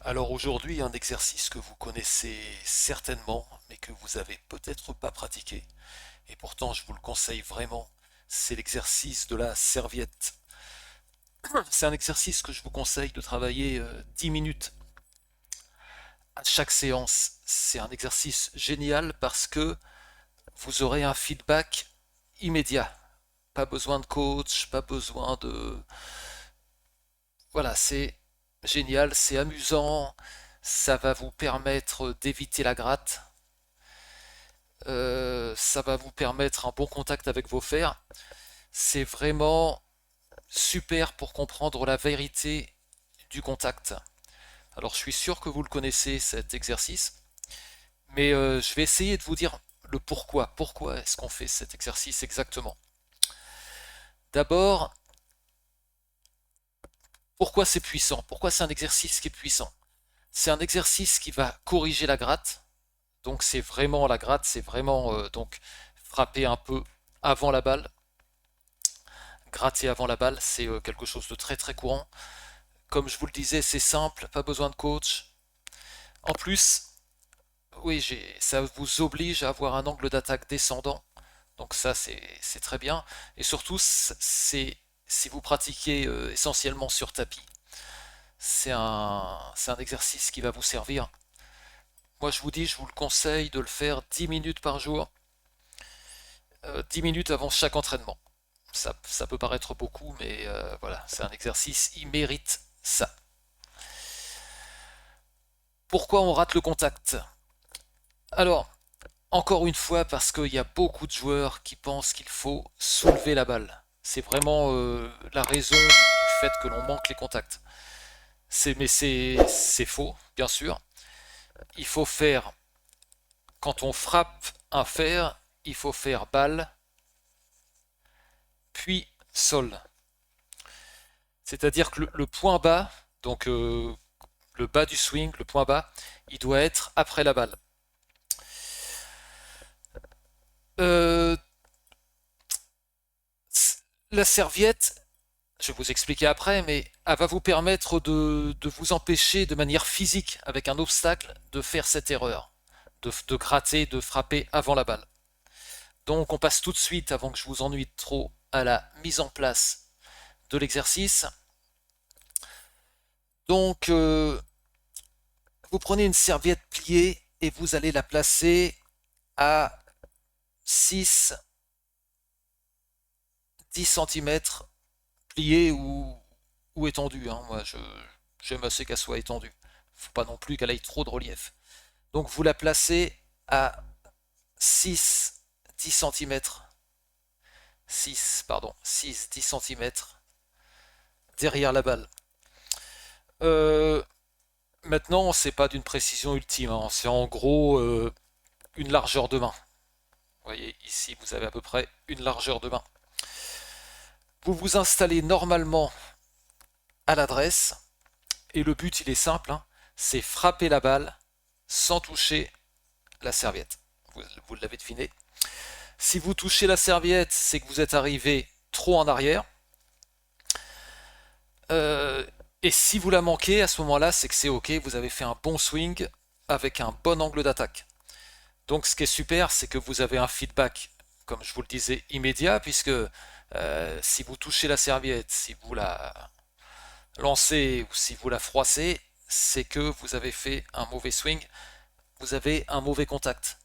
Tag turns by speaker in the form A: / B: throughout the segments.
A: Alors aujourd'hui, un exercice que vous connaissez certainement, mais que vous avez peut-être pas pratiqué, et pourtant je vous le conseille vraiment, c'est l'exercice de la serviette. C'est un exercice que je vous conseille de travailler 10 minutes à chaque séance. C'est un exercice génial parce que vous aurez un feedback immédiat. Pas besoin de coach, pas besoin de... Voilà, c'est génial, c'est amusant, ça va vous permettre d'éviter la gratte. Ça va vous permettre un bon contact avec vos fers. C'est vraiment super pour comprendre la vérité du contact. Alors je suis sûr que vous le connaissez cet exercice, mais je vais essayer de vous dire le pourquoi. Pourquoi est-ce qu'on fait cet exercice exactement? D'abord, pourquoi c'est puissant? Pourquoi c'est un exercice qui est puissant? C'est un exercice qui va corriger la gratte. Donc c'est vraiment la gratte, c'est vraiment donc frapper un peu avant la balle. Gratter avant la balle, c'est quelque chose de très très courant. Comme je vous le disais, c'est simple, pas besoin de coach. En plus, oui, ça vous oblige à avoir un angle d'attaque descendant. Donc ça, c'est très bien. Et surtout, c'est si vous pratiquez essentiellement sur tapis, c'est un exercice qui va vous servir. Moi, je vous dis, je vous le conseille de le faire 10 minutes par jour, 10 minutes avant chaque entraînement. Ça peut paraître beaucoup, mais voilà, c'est un exercice, il mérite ça. Pourquoi on rate le contact? Alors, encore une fois, parce qu'il y a beaucoup de joueurs qui pensent qu'il faut soulever la balle. C'est vraiment la raison du fait que l'on manque les contacts. Mais c'est faux, bien sûr. Il faut faire, quand on frappe un fer, il faut faire balle, puis sol. C'est-à-dire que le point bas, donc le bas du swing, le point bas, il doit être après la balle. Euh, la serviette, je vais vous expliquer après, mais elle va vous permettre de vous empêcher de manière physique, avec un obstacle, de faire cette erreur, de gratter, de frapper avant la balle. Donc on passe tout de suite, avant que je vous ennuie trop, à la mise en place de l'exercice. Donc vous prenez une serviette pliée et vous allez la placer à 6-10 cm pliée ou étendue. Hein. Moi, j'aime assez qu'elle soit étendue. Faut pas non plus qu'elle ait trop de relief. Donc vous la placez à 6-10 cm. 6-10 cm derrière la balle. Euh, Maintenant, c'est pas d'une précision ultime. Hein. C'est en gros une largeur de main. Vous voyez, ici, vous avez à peu près une largeur de main. Vous vous installez normalement à l'adresse et le but, il est simple, hein, c'est frapper la balle sans toucher la serviette. Vous l'avez deviné. Si vous touchez la serviette, c'est que vous êtes arrivé trop en arrière. Euh, et si vous la manquez, à ce moment-là, c'est que c'est ok, vous avez fait un bon swing avec un bon angle d'attaque. Donc ce qui est super, c'est que vous avez un feedback, comme je vous le disais, immédiat, puisque si vous touchez la serviette, si vous la lancez ou si vous la froissez, c'est que vous avez fait un mauvais swing, vous avez un mauvais contact.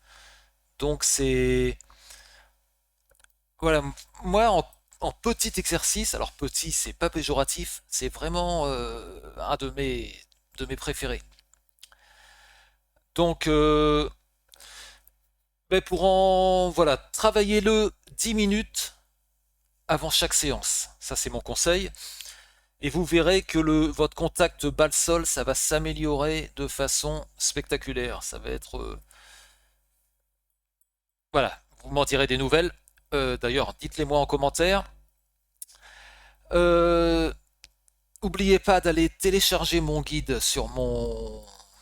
A: Donc c'est... Voilà, moi en petit exercice, alors petit c'est pas péjoratif, c'est vraiment un de mes préférés. Donc ben pour en voilà, travaillez-le 10 minutes avant chaque séance. Ça c'est mon conseil. Et vous verrez que votre contact balle-sol, ça va s'améliorer de façon spectaculaire. Ça va être... voilà, vous m'en direz des nouvelles. D'ailleurs, dites-les moi en commentaire. Euh, Oubliez pas d'aller télécharger mon guide sur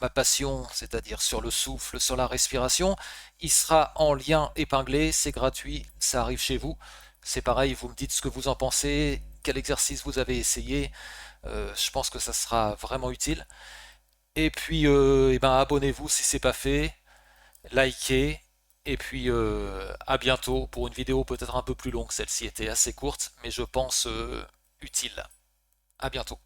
A: ma passion, c'est-à-dire sur le souffle, sur la respiration. Il sera en lien épinglé, c'est gratuit, ça arrive chez vous. C'est pareil, vous me dites ce que vous en pensez, quel exercice vous avez essayé. Je pense que ça sera vraiment utile. Et puis, eh ben, abonnez-vous si c'est pas fait, likez, et puis à bientôt pour une vidéo peut-être un peu plus longue. Celle-ci était assez courte, mais je pense utile. À bientôt.